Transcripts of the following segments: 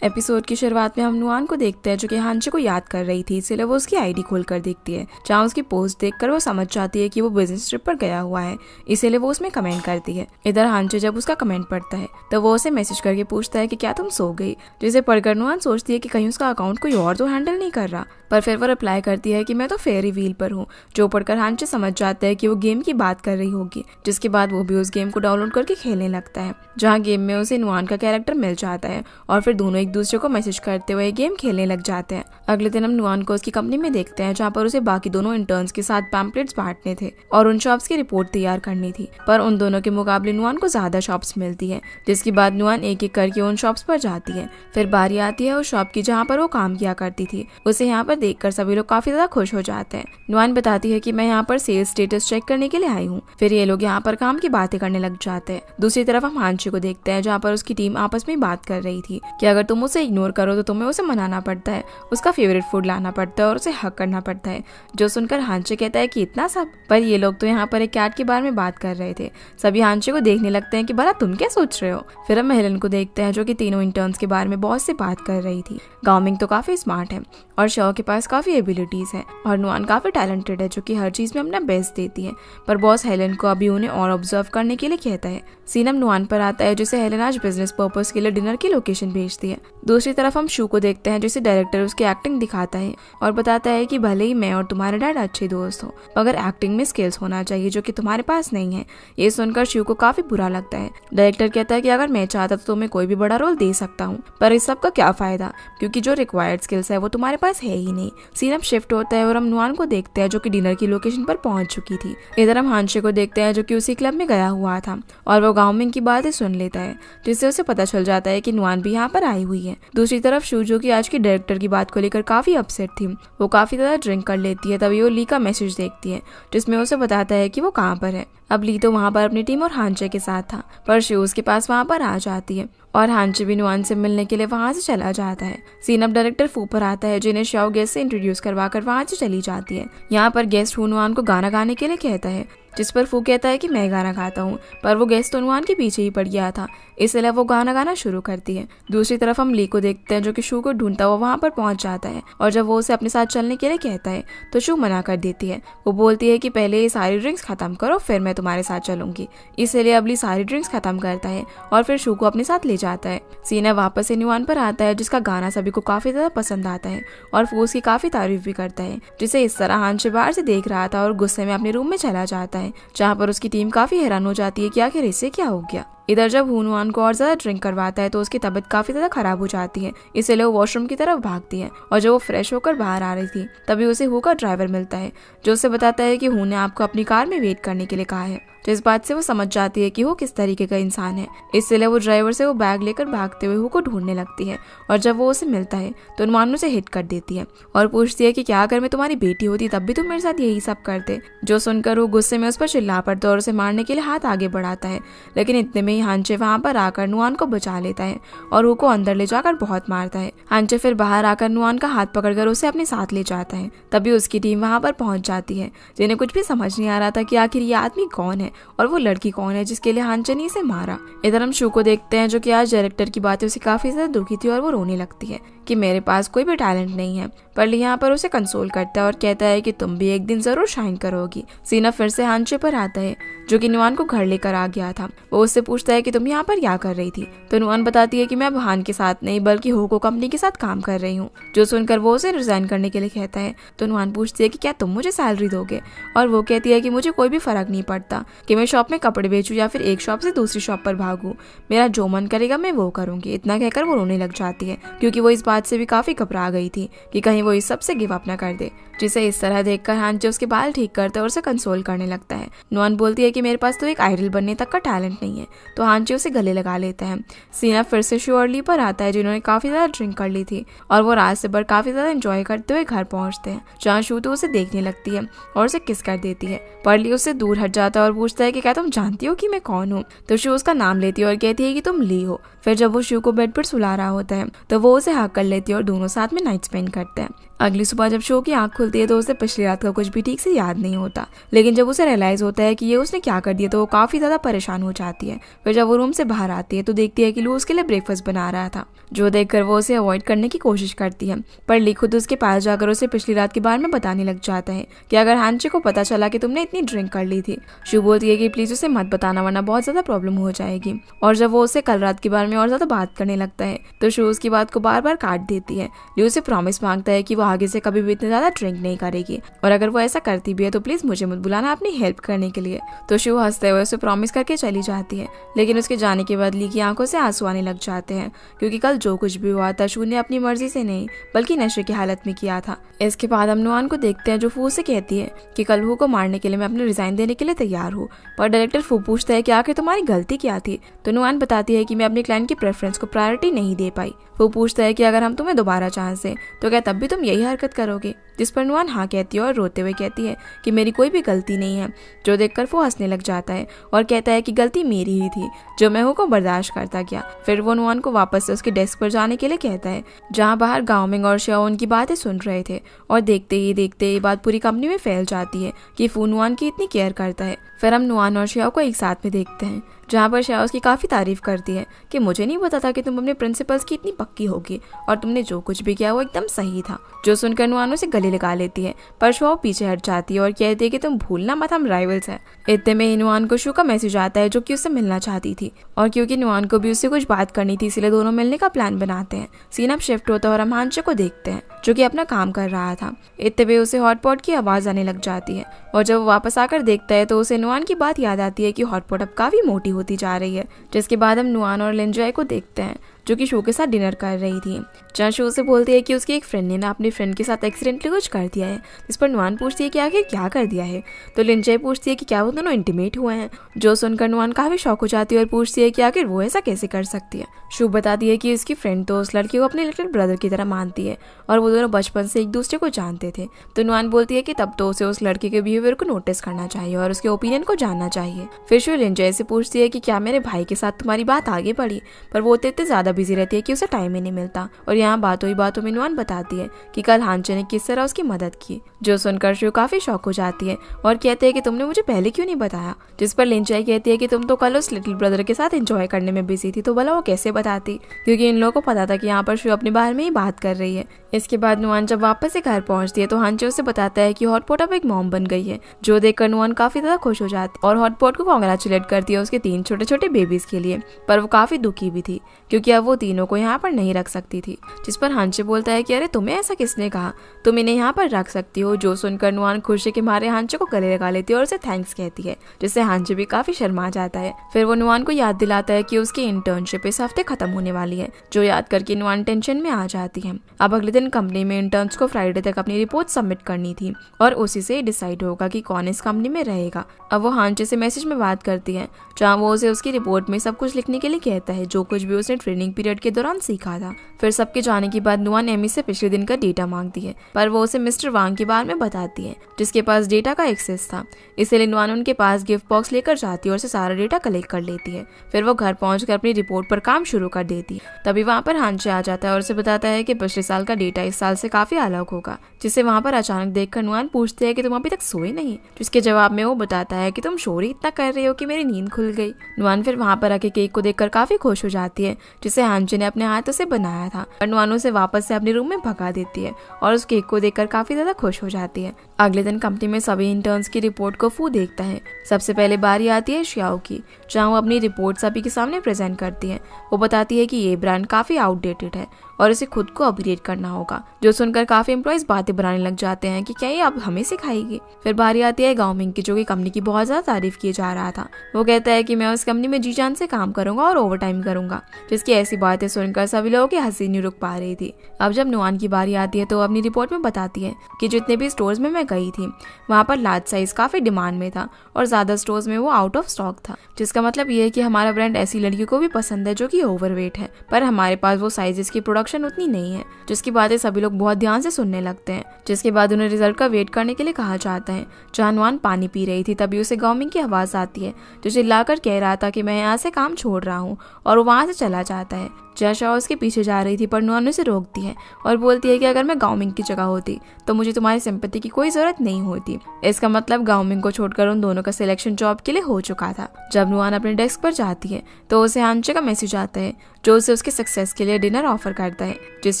Episode की शुरुआत में हम नुआन को देखते हैं जो कि हांचे को याद कर रही थी, इसलिए वो उसकी आईडी खोलकर देखती है, जहाँ उसकी पोस्ट देखकर वो समझ जाती है कि वो बिजनेस ट्रिप पर गया हुआ है, इसीलिए वो उसमें कमेंट करती है। इधर हांचे जब उसका कमेंट पढ़ता है तो वो उसे मैसेज करके पूछता है कि क्या तुम सो गई, जिसे पढ़कर नुआन सोचती है कि कहीं उसका अकाउंट कोई और तो हैंडल नहीं कर रहा, पर फिर वो रिप्लाई करती है कि मैं तो फेरी व्हील पर हूँ, जो पढ़कर हांचे समझ जाता है कि वो गेम की बात कर रही होगी, जिसके बाद वो भी उस गेम को डाउनलोड करके खेलने लगता है, जहाँ गेम में उसे नुआन का कैरेक्टर मिल जाता है और फिर दोनों एक दूसरे को मैसेज करते हुए गेम खेलने लग जाते हैं। अगले दिन हम नुआन को उसकी कंपनी में देखते हैं, जहाँ पर उसे बाकी दोनों इंटर्न्स के साथ पैम्पलेट्स बांटने थे और उन शॉप्स की रिपोर्ट तैयार करनी थी, पर उन दोनों के मुकाबले नुआन को ज्यादा शॉप्स मिलती है, जिसके बाद नुआन एक एक करके उन शॉप्स पर जाती है। फिर बारी आती है उस शॉप की जहाँ पर वो काम किया करती थी। उसे यहाँ पर देखकर सभी लोग काफी ज्यादा खुश हो जाते हैं। नुआन बताती है कि मैं यहाँ पर सेल्स स्टेटस चेक करने के लिए आई हूँ। फिर ये लोग यहाँ पर काम की बातें करने लग जाते हैं। दूसरी तरफ हम हांचे को देखते हैं, जहाँ पर उसकी टीम आपस में बात कर रही थी कि अगर तुम उसे इग्नोर करो तो तुम्हें उसे मनाना पड़ता है, उसका फेवरेट फूड लाना पड़ता है और उसे हक करना पड़ता है, जो सुनकर हांचे कहता है कि इतना सब। पर ये लोग तो यहाँ पर एक कैट के बारे में बात कर रहे थे। सभी हांचे को देखने लगते हैं कि भला तुम क्या सोच रहे हो। फिर हम हेलन को देखते हैं, जो कि तीनों इंटर्न्स के बारे में बॉस से बात कर रही थी। गाओमिंग तो काफी स्मार्ट है और शॉ के पास काफी एबिलिटीज है और नुआन काफी टैलेंटेड है, जो कि हर चीज में अपना बेस्ट देती है, पर बॉस हेलन को अभी उन्हें और ऑब्जर्व करने के लिए कहता है। सीन हम नुआन पर आता है, जिसे हेलन आज बिजनेस पर्पस के लिए डिनर की लोकेशन भेजती है। दूसरी तरफ हम शू को देखते हैं, जिसे डायरेक्टर उसकी एक्टिंग दिखाता है और बताता है कि भले ही मैं और तुम्हारे डैड अच्छे दोस्त हो, मगर एक्टिंग में स्किल्स होना चाहिए जो कि तुम्हारे पास नहीं है। ये सुनकर शू को काफी बुरा लगता है। डायरेक्टर कहता है कि अगर मैं चाहता तो तुम्हें कोई भी बड़ा रोल दे सकता हूँ, पर इस सब का क्या फायदा, क्योंकि जो रिक्वायर्ड स्किल्स है वो तुम्हारे पास है ही नहीं। सीन अब शिफ्ट होता है और हम नुआन को देखते हैं, जो कि डिनर की लोकेशन पर पहुंच चुकी थी। इधर हम हांचे को देखते हैं, जो कि उसी क्लब में गया हुआ था और वो गाओमिंग की बातें सुन लेता है, जिससे उसे पता चल जाता है कि नुआन भी यहाँ पर आई हुई है। दूसरी तरफ शू, जो कि आज की डायरेक्टर की बात को लेकर काफी अपसेट थी, वो काफी ज्यादा ड्रिंक कर लेती है। तभी वो ली का मैसेज देखती है, जिसमें उसे बताता है कि वो कहाँ पर है। अब ली तो वहाँ पर अपनी टीम और हांचे के साथ था, पर शू उसके पास वहाँ पर आ जाती है और हांचे भी नुआन से मिलने के लिए वहाँ से चला जाता है। सीन अब डायरेक्टर फू पर आता है, जिन्हें शाओ गेस्ट से इंट्रोड्यूस करवाकर वहाँ से चली जाती है। यहाँ पर गेस्ट नुआन को गाना गाने के लिए कहता है, जिस पर फू कहता है कि मैं गाना गाता हूँ, पर वो गेस्ट तो नुआन के पीछे ही पड़ गया था, इसलिए वो गाना गाना शुरू करती है। दूसरी तरफ हम ली को देखते हैं, जो कि शू को ढूंढता हुआ वहाँ पर पहुंच जाता है और जब वो उसे अपने साथ चलने के लिए कहता है तो शू मना कर देती है। वो बोलती है कि पहले ये सारी ड्रिंक्स खत्म करो, फिर मैं तुम्हारे साथ चलूंगी। इसलिए अब ली सारी ड्रिंक्स खत्म करता है और फिर शू को अपने साथ ले जाता है। सीना वापस से नुआन पर आता है, जिसका गाना सभी को काफी ज्यादा पसंद आता है और फू उसकी काफी तारीफ भी करता है, जिसे इस तरह हांचे बाहर से देख रहा था और गुस्से में अपने रूम में चला जाता है, जहाँ पर उसकी टीम काफी हैरान हो जाती है कि आखिर इससे क्या हो गया। इधर जब नुआन को और ज्यादा ड्रिंक करवाता है तो उसकी तबीयत काफी ज्यादा खराब हो जाती है, इसलिए वो वॉशरूम की तरफ भागती है और जब वो फ्रेश होकर बाहर आ रही थी तभी उसे हु का ड्राइवर मिलता है, जो उसे बताता है कि हु ने आपको अपनी कार में वेट करने के लिए कहा है। जिस बात से वो समझ जाती है कि वो किस तरीके का इंसान है, इसलिए वो ड्राइवर से वो बैग लेकर भागते हुए हु को ढूंढने लगती है और जब वो उसे मिलता है तो नुआन उसे हिट कर देती है और पूछती है कि क्या अगर मैं तुम्हारी बेटी होती तब भी तुम मेरे साथ यही सब करते। जो सुनकर वो गुस्से में उस पर चिल्ला पड़ता है और उसे मारने के लिए हाथ आगे बढ़ाता है, लेकिन इतने में ही हांचे वहाँ पर आकर नुआन को बचा लेता है और हु को अंदर ले जाकर बहुत मारता है। हांचे फिर बाहर आकर नुआन का हाथ पकड़कर उसे अपने साथ ले जाता है। तभी उसकी टीम वहाँ पर पहुंच जाती है, जिन्हें कुछ भी समझ नहीं आ रहा था कि आखिर ये आदमी कौन है और वो लड़की कौन है जिसके लिए हांचे ने इसे मारा। इधर हम शू को देखते हैं, जो कि आज डायरेक्टर की बातें उसे काफी ज्यादा दुखी थी और वो रोने लगती है कि मेरे पास कोई भी टैलेंट नहीं है, पर ली यहाँ पर उसे कंसोल करता है और कहता है कि तुम भी एक दिन जरूर शाइन करोगी। सीना फिर से हांचे पर आता है, जो कि नुआन को घर लेकर आ गया था। वो उससे पूछता है कि तुम यहाँ पर क्या कर रही थी, तो नुआन बताती है कि मैं अब हान के साथ नहीं बल्कि होको कंपनी के साथ काम कर रही हूँ। जो सुनकर वो उसे रिजाइन करने के लिए कहता है, तो नुआन पूछती है कि क्या तुम मुझे सैलरी दोगे, और वो कहती है कि मुझे कोई भी फर्क नहीं पड़ता कि मैं शॉप में कपड़े बेचूं या फिर एक शॉप से दूसरी शॉप पर भागूं, मेरा जो मन करेगा मैं वो करूंगी। इतना कहकर वो रोने लग जाती है, क्योंकि वो इस बात से भी काफी घबरा गई थी कि कहीं वो इस सब से गिव अप ना कर दे। जिसे इस तरह देखकर हांचे उसके बाल ठीक करता है और उसे कंसोल करने लगता है। नुआन बोलती है कि मेरे पास तो एक आइडल बनने तक का टैलेंट नहीं है, तो हांचे उसे गले लगा लेता है। सीना फिर से शू और ली पर आता है, जिन्होंने काफी ज्यादा ड्रिंक कर ली थी और वो रात से भर काफी ज्यादा एंजॉय करते हुए घर पहुंचते हैं, जहाँ शू तो उसे देखने लगती है और उसे किस कर देती है। पर ली उससे दूर हट जाता है और पूछता है कि क्या तुम जानती हो कि मैं कौन हूँ, तो शू उसका नाम लेती है और कहती है कि तुम ली हो। फिर जब वो शू को बेड पर सुला रहा होता है तो वो उसे हक कर लेती है और दोनों साथ में नाइट स्पेंड करते हैं। अगली सुबह जब शो की आंख खुलती है तो उसे पिछली रात का कुछ भी ठीक से याद नहीं होता, लेकिन जब उसे रियलाइज होता है कि ये उसने क्या कर दिया तो वो काफी ज्यादा परेशान हो जाती है। फिर जब वो रूम से बाहर आती है तो देखती है कि लू उसके लिए ब्रेकफास्ट बना रहा था, जो देखकर वो उसे अवॉइड करने की कोशिश करती है। पर ली खुद उसके पास जाकर उसे पिछली रात के बारे में बताने लग जाता है कि अगर हांचे को पता चला कि तुमने इतनी ड्रिंक कर ली थी। शू बोलती है कि प्लीज उसे मत बताना वरना बहुत ज्यादा प्रॉब्लम हो जाएगी। और जब वो उसे कल रात के बारे में और ज्यादा बात करने लगता है तो शू उसकी बात को बार बार काट देती है। ली उसे प्रॉमिस मांगता है कि वो आगे से कभी भी इतने ज्यादा ड्रिंक नहीं करेगी और अगर वो ऐसा करती भी है तो प्लीज मुझे मत बुलाना अपनी हेल्प करने के लिए। तो शू हंसते हुए उसे प्रॉमिस करके चली जाती है, लेकिन उसके जाने के बाद ली की आंखों से आंसू आने लग जाते हैं क्योंकि कल जो कुछ भी हुआ था शू ने अपनी मर्जी से नहीं बल्कि नशे की हालत में किया था। इसके बाद हम नुआन को देखते हैं जो फू से कहती है कि कल वू को मारने के लिए मैं अपने रिजाइन देने के लिए तैयार हूँ। पर डायरेक्टर फू पूछता है कि आखिर तुम्हारी गलती क्या थी, तो नुआन बताती है कि मैं अपने क्लाइंट की प्रेफरेंस को प्रायोरिटी नहीं दे पाई। वो पूछता है कि अगर हम तुम्हें दोबारा चांस दें तो क्या तब भी तुम यही हरकत करोगे, जिस पर नुआन हाँ कहती है और रोते हुए कहती है कि मेरी कोई भी गलती नहीं है, जो देखकर वो हंसने लग जाता है और कहता है कि गलती मेरी ही थी जो मैं को बर्दाश्त करता गया। फिर वो नुआन को वापस से उसके डेस्क पर जाने के लिए कहता है जहाँ बाहर गाओमिंग और श्याओ उनकी बातें सुन रहे थे और देखते ही ये बात पूरी कंपनी में फैल जाती है कि फू नुआन की इतनी केयर करता है। फिर हम नुआन और श्याओ को एक साथ में देखते हैं जहाँ पर श्याओ उसकी काफी तारीफ करती है कि मुझे नहीं पता था कि तुम अपने प्रिंसिपल्स की इतनी पक्की होगी और तुमने जो कुछ भी किया वो एकदम सही था, जो सुनकर नुआन उसे गले लगा लेती है। पर श्याओ पीछे हट जाती है और कहती है कि तुम भूलना मत हम राइवल्स हैं। इतने में ही नुआन को शू का मैसेज आता है जो कि उससे मिलना चाहती थी और क्योंकि नुआन को भी उससे कुछ बात करनी थी इसलिए दोनों मिलने का प्लान बनाते हैं। सीन अब शिफ्ट होता है और हम हांचे को देखते हैं जो कि अपना काम कर रहा था। इतने में उसे हॉटपॉट की आवाज आने लग जाती है और जब वो वापस आकर देखता है तो उसे नुआन की बात याद आती है कि हॉटपॉट अब काफी मोटी होती जा रही है। जिसके बाद हम नुआन और लिंजॉय को देखते हैं जो कि शू के साथ डिनर कर रही थी, जहाँ शू से बोलती है कि उसकी एक फ्रेंड ने ना अपनी फ्रेंड के साथ एक्सीडेंटली कुछ कर दिया है। इस पर नुआन पूछती है कि आखिर क्या कर दिया है, तो लिंजॉय पूछती है कि क्या वो दोनों इंटीमेट हुए हैं, जो सुनकर नुआन काफी शॉक हो जाती है और पूछती है कि आखिर वो ऐसा कैसे कर सकती है। शू बताती है कि उसकी फ्रेंड तो उस लड़की को अपने लिटिल ब्रदर की तरह मानती है और वो दोनों बचपन से एक दूसरे को जानते थे। तो नुआन बोलती है कि तब तो उसे उस लड़के के बिहेवियर को नोटिस करना चाहिए और उसके ओपिनियन को जानना चाहिए। फिर शू लिंजॉय से पूछती है कि क्या मेरे भाई के साथ तुम्हारी बात आगे बढ़ी, पर वो इतने ज्यादा बिजी रहती है कि उसे टाइम ही नहीं मिलता। और यहाँ बातों ही बातों में नुआन बताती है कि कल हांचे ने किस तरह उसकी मदद की, जो सुनकर शू काफी शॉक हो जाती है और कहते हैं कि तुमने मुझे पहले क्यों नहीं बताया। जिस पर लिंजॉय कहती है कि तुम तो कल उस लिटिल ब्रदर के साथ एंजॉय करने में बिजी थी, तो भला वो कैसे बताती, क्योंकि इन लोगों को पता था कि यहाँ पर शू अपने बारे में ही बात कर रही है। इसके बाद नुआन जब वापस से घर पहुंचती है तो हांचे उसे बताता है कि हॉटपॉट अब एक मॉम बन गई है, जो देखकर नुआन काफी ज्यादा खुश हो जाती है और हॉटपॉट को कांग्रेचुलेट करती है उसके 3 छोटे छोटे बेबीज के लिए। पर वो काफी दुखी भी थी क्योंकि अब वो तीनों को यहाँ पर नहीं रख सकती थी। जिस पर हांचे बोलता है कि अरे तुम्हें ऐसा किसने कहा, तुम इन्हें यहाँ पर रख सकती हो। जो सुनकर नुआन खुशी के मारे हांचे को गले लगा लेती है और उसे थैंक्स कहती है, जिससे हांचे भी काफी शर्मा जाता है। फिर वो नुआन को याद दिलाता है कि उसकी इंटर्नशिप इस हफ्ते खत्म होने वाली है, जो याद करके नुआन टेंशन में आ जाती है। अब अगले दिन कंपनी में इंटर्न्स को फ्राइडे तक अपनी रिपोर्ट सबमिट करनी थी और उसी से डिसाइड होगा कि कौन इस कंपनी में रहेगा। अब वो हांचे से मैसेज में बात करती है जहाँ वो उसे उसकी रिपोर्ट में सब कुछ लिखने के लिए कहता है जो कुछ भी उसने ट्रेनिंग पीरियड के दौरान सीखा था। फिर सबके जाने के बाद नुआन एमी से पिछले दिन का डेटा मांगती है, पर वो उसे मिस्टर वांग के बारे में बताती है जिसके पास डेटा का एक्सेस था। इसलिए नुआन उनके पास गिफ्ट बॉक्स लेकर जाती है और उसे सारा डेटा कलेक्ट कर लेती है। फिर वो घर पहुंचकर अपनी रिपोर्ट पर काम शुरू कर देती है। तभी वहाँ पर हांचे आ जाता है और उसे बताता है कि पिछले साल का डेटा इस साल से काफी अलग होगा, जिसे वहाँ पर अचानक देखकर नुआन पूछती है कि तुम अभी तक सोए नहीं, जिसके जवाब में वो बताता है कि तुम शोर ही इतना कर रहे हो कि मेरी नींद खुल गई। नुआन फिर वहाँ पर आके केक को देखकर काफी खुश हो जाती है जिसे हांचे ने अपने हाथों से बनाया था, पर नुआन उसे वापस से अपने रूम में भगा देती है और उस केक को देखकर काफी ज्यादा खुश हो जाती है। अगले दिन कंपनी में सभी इंटर्न्स की रिपोर्ट को फू देखता है। सबसे पहले बारी आती है श्याओ की, जहाँ वो अपनी रिपोर्ट सभी के सामने प्रेजेंट करती है। वो बताती है कि ये ब्रांड काफी आउटडेटेड है और इसे खुद को अपग्रेड करना होगा, जो सुनकर काफी एम्प्लॉइज बातें बनाने लग जाते हैं कि क्या ये अब हमें सिखाएगी। फिर बारी आती है गाओमिंग की, जो कि कंपनी की बहुत ज्यादा तारीफ की जा रहा था। वो कहता है कि मैं उस कंपनी में जी जान से काम करूंगा और ओवर टाइम करूंगा, जिसकी ऐसी बातें सुनकर सभी लोगों की हंसी नहीं रुक पा रही थी। अब जब नुआन की बारी आती है तो अपनी रिपोर्ट में बताती है कि जितने भी स्टोर्स में मैं गई थी वहाँ पर लार्ज साइज काफी डिमांड में था और ज्यादा स्टोर्स में वो आउट ऑफ स्टॉक था, जिसका मतलब ये है कि हमारा ब्रांड ऐसी लड़कियों को भी पसंद है जो कि ओवरवेट है, पर हमारे पास वो साइजेस की प्रोडक्शन उतनी नहीं है। जिसकी बातें सभी लोग बहुत ध्यान से सुनने लगते हैं। जिसके बाद उन्हें रिजल्ट का वेट करने के लिए कहा जाता है। जहाँ नुआन पानी पी रही थी तभी उसे गाओमिंग की आवाज आती है, जो चिल्लाकर कह रहा था कि मैं यहाँ से काम छोड़ रहा हूँ, और वो वहाँ से चला जाता है। जहाँ शाओ उसके पीछे जा रही थी, पर नुआन उसे रोकती है और बोलती है कि अगर मैं गाओमिंग की जगह होती तो मुझे तुम्हारी सिंपैथी की कोई जरूरत नहीं होती। इसका मतलब गाओमिंग को छोड़कर उन दोनों का सिलेक्शन जॉब के लिए हो चुका था। जब नुआन अपने डेस्क पर जाती है तो उसे हानचे का मैसेज आता है जो उसे उसके सक्सेस के लिए डिनर ऑफर करता है, जिस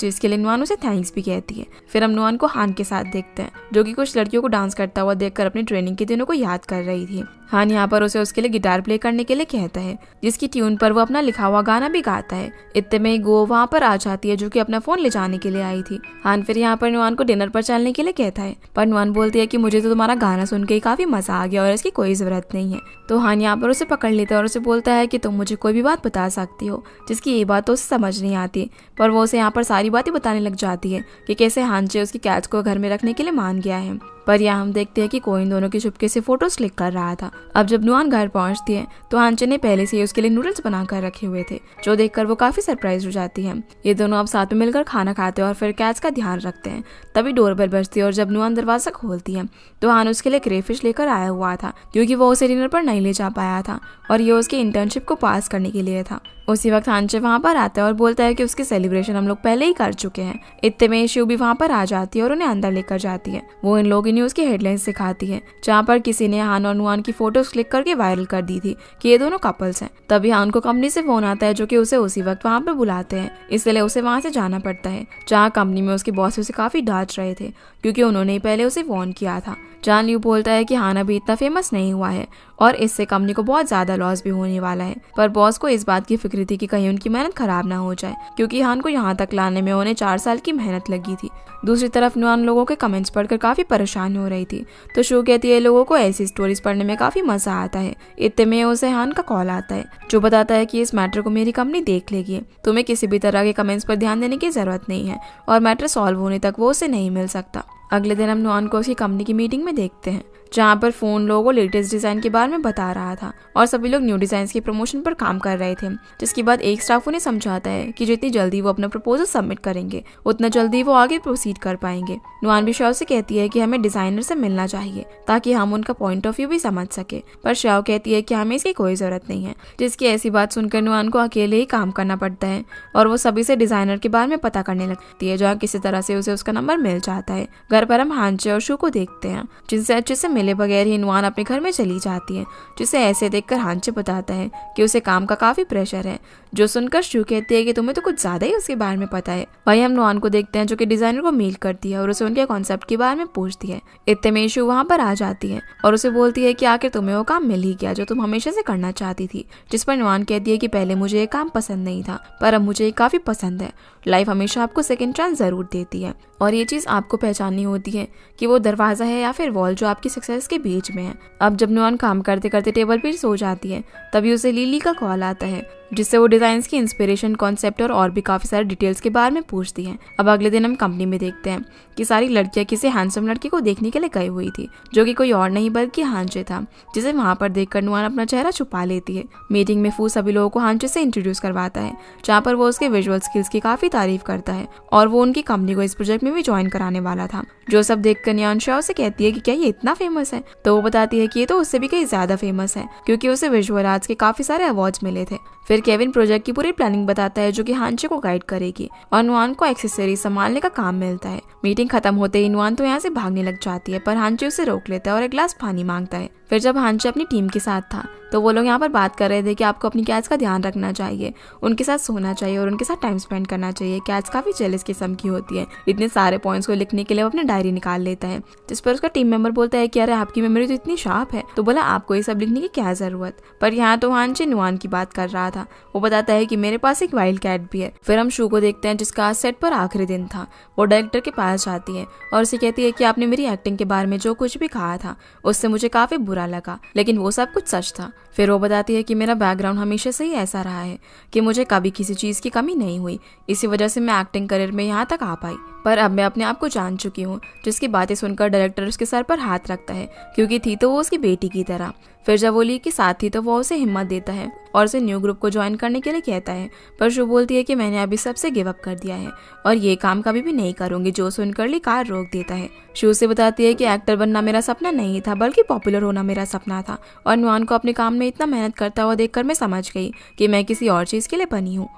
चीज के लिए नुआन उसे थैंक्स भी कहती है। फिर हम नुआन को हान के साथ देखते हैं जो कि कुछ लड़कियों को डांस करता हुआ देखकर अपनी ट्रेनिंग के दिनों को याद कर रही थी। हान यहाँ पर उसे उसके लिए गिटार प्ले करने के लिए कहता है, जिसकी ट्यून पर वो अपना लिखा हुआ गाना भी गाता है। इतने में गो वहाँ पर आ जाती है जो कि अपना फोन ले जाने के लिए आई थी। हान फिर यहाँ पर नुआन को डिनर पर चलने के लिए कहता है, पर नुआन बोलती है कि मुझे तो तुम्हारा गाना सुन के काफी मजा आ गया और इसकी कोई जरूरत नहीं है। तो हान यहाँ पर उसे पकड़ लेता है और उसे बोलता है कि तुम मुझे कोई भी बात बता सकती हो, जिसकी ये बात तो उसे समझ नहीं आती। पर वो उसे यहाँ पर सारी बातें बताने लग जाती है कि कैसे हानचे उसकी कैच को घर में रखने के लिए मान गया है। पर यहाँ हम देखते हैं कि कोई इन दोनों की चुपके से फोटोज क्लिक कर रहा था। अब जब नुआन घर पहुंचती है तो हानचे ने पहले से ही उसके लिए नूडल्स बनाकर रखे हुए थे, जो देखकर वो काफी सरप्राइज हो जाती है। ये दोनों अब साथ में मिलकर खाना खाते हैं और फिर कैच का ध्यान रखते हैं। तभी डोरबेल बजती है और जब नुआन दरवाजा खोलती है तो हान उसके लिए क्रेफिश लेकर आया हुआ था, क्योंकि वो उसे डिनर पर नहीं ले जा पाया था और ये उसकी इंटर्नशिप को पास करने के लिए था। उसी वक्त हानचे वहाँ पर आता है और बोलता है कि उसकी सेलिब्रेशन हम लोग पहले ही कर चुके हैं। इतने में शिव भी वहाँ पर आ जाती है और उन्हें अंदर लेकर जाती है। वो इन लोगों न्यूज की हेडलाइंस दिखाती है जहाँ पर किसी ने हान और नुआन की फोटोज क्लिक करके वायरल कर दी थी कि ये दोनों कपल्स हैं। तभी हान को कंपनी से फोन आता है जो कि उसे उसी वक्त वहाँ पर बुलाते हैं, इसलिए उसे वहाँ से जाना पड़ता है जहाँ कंपनी में उसके बॉस उसे काफी डांट रहे थे क्योंकि उन्होंने ही पहले उसे फोन किया था। जहाँ लियू बोलता है कि हान अभी इतना फेमस नहीं हुआ है और इससे कंपनी को बहुत ज्यादा लॉस भी होने वाला है। पर बॉस को इस बात की फिक्र थी कि कहीं उनकी मेहनत खराब ना हो जाए, क्योंकि हान को यहाँ तक लाने में उन्हें 4 साल की मेहनत लगी थी। दूसरी तरफ नुआन लोगों के कमेंट्स पढ़कर काफी परेशान हो रही थी, तो शो कहती है लोगों को ऐसी स्टोरीज पढ़ने में काफी मजा आता है। इतने में उसे हान का कॉल आता है जो बताता है कि इस मैटर को मेरी कंपनी देख लेगी, तुम्हें किसी भी तरह के कमेंट्स पर ध्यान देने की जरूरत नहीं है और मैटर सॉल्व होने तक वो उसे नहीं मिल सकता। अगले दिन हम नुआन को उसकी कंपनी की मीटिंग में देखते हैं जहाँ पर फोन लोगों को लेटेस्ट डिजाइन के बारे में बता रहा था और सभी लोग न्यू डिजाइन की प्रमोशन पर काम कर रहे थे। जिसके बाद एक स्टाफ उन्हें समझाता है कि जितनी जल्दी वो अपना प्रपोजल सबमिट करेंगे उतना जल्दी वो आगे प्रोसीड कर पाएंगे। नुआन भी शाओ से कहती है कि हमें डिजाइनर से मिलना चाहिए ताकि हम उनका पॉइंट ऑफ व्यू भी समझ सके, पर शाओ कहती है कि हमें इसकी कोई जरूरत नहीं है। जिसकी ऐसी बात सुनकर नुआन को अकेले ही काम करना पड़ता है और वो सभी से डिजाइनर के बारे में पता करने लगती है, जहाँ किसी तरह से उसे उसका नंबर मिल जाता है। घर पर हम हानचे और शू को देखते हैं जिनसे अच्छे से मिले बगैर ही नुआन अपने घर में चली जाती है, जिसे ऐसे देखकर हानचे बताता है कि उसे काम का काफी प्रेशर है, जो सुनकर शू कहती है कि तुम्हें तो कुछ ज्यादा ही उसके बारे में पता है। वहीं हम नुआन को देखते हैं जो कि डिजाइनर को मेल करती है और उसे उनके कॉन्सेप्ट के बारे में पूछती है। इतने में शू वहाँ पर आ जाती है और उसे बोलती है कि आखिर तुम्हें वो काम मिल ही गया जो तुम हमेशा से करना चाहती थी। जिस पर नुआन कहती है कि पहले मुझे ये काम पसंद नहीं था पर अब मुझे ये काफी पसंद है। लाइफ हमेशा आपको सेकंड चांस जरूर देती है और ये चीज आपको पहचाननी होती है कि वो दरवाजा है या फिर वॉल जो आपकी सक्सेस के बीच में है। अब जब नुआन काम करते करते टेबल पर सो जाती है तभी उसे लिली का कॉल आता है, जिससे वो डिजाइन की इंस्पिरेशन, कॉन्सेप्ट और भी काफी सारे डिटेल्स के बारे में पूछती हैं। अब अगले दिन हम कंपनी में देखते हैं कि सारी लड़कियां किसी हैंडसम लड़के को देखने के लिए गई हुई थी जो कि कोई और नहीं बल्कि हानचे था, जिसे वहां पर देखकर नुआन अपना चेहरा छुपा लेती है। मीटिंग में फू सभी लोगों को हानचे से इंट्रोड्यूस करवाता है, जहाँ पर वो उसके विजुअल स्किल्स की काफी तारीफ करता है और वो उनकी कंपनी को इस प्रोजेक्ट में भी ज्वाइन कराने वाला था। जो सब देखकर नुआन शाओ से कहती है कि क्या ये इतना फेमस है, तो वो बताती है कि ये तो उससे भी कहीं ज्यादा फेमस है क्योंकि उसे विजुअल आर्ट्स के काफी सारे अवार्ड्स मिले थे। फिर केविन प्रोजेक्ट की पूरी प्लानिंग बताता है जो कि हानचे को गाइड करेगी और नुआन को एक्सेसरीज संभालने का काम मिलता है। मीटिंग खत्म होते ही नुआन तो यहाँ से भागने लग जाती है पर हानचे उसे रोक लेता है और एक गिलास पानी मांगता है। फिर जब हानचे अपनी टीम के साथ था तो वो लोग यहाँ पर बात कर रहे थे कि आपको अपनी कैट्स का ध्यान रखना चाहिए, उनके साथ सोना चाहिए और उनके साथ टाइम स्पेंड करना चाहिए। कैट्स काफी जेलस किस्म की होती है। इतने सारे पॉइंट्स को लिखने के लिए वो अपनी डायरी निकाल लेता है, जिस पर उसका टीम मेंबर बोलता है कि अरे आपकी मेमोरी तो इतनी शार्प है, तो बोला आपको ये सब लिखने की क्या जरूरत। पर यहाँ तो हानचे नुआन की बात कर रहा था। वो बताता है कि मेरे पास एक वाइल्ड कैट भी है। फिर हम शू को देखते हैं जिसका आज सेट पर आखिरी दिन था। वो डायरेक्टर के पास जाती है और उसे कहती है कि आपने मेरी एक्टिंग के बारे में जो कुछ भी कहा था उससे मुझे काफी बुरा लगा, लेकिन वो सब कुछ सच था। फिर वो बताती है कि मेरा बैकग्राउंड हमेशा से ही ऐसा रहा है कि मुझे कभी किसी चीज की कमी नहीं हुई, इसी वजह से मैं एक्टिंग करियर में यहाँ तक आ पाई। पर अब मैं अपने आप को जान चुकी हूँ। जिसकी बातें सुनकर डायरेक्टर उसके सर पर हाथ रखता है क्योंकि थी तो वो उसकी बेटी की तरह। फिर जब वो ली के साथ थी तो वो उसे हिम्मत देता है और उसे न्यू ग्रुप को ज्वाइन करने के लिए कहता है, पर शू बोलती है कि मैंने अभी सबसे गिव अप कर दिया है और ये काम कभी भी नहीं करूंगी। जो सुनकर ली कार रोक देता है। शू से बताती है कि एक्टर बनना मेरा सपना नहीं था बल्कि पॉपुलर होना मेरा सपना था और नुआन को अपने काम में इतना मेहनत करता हुआ देखकर मैं समझ गई कि मैं किसी और चीज के लिए बनी हूँ।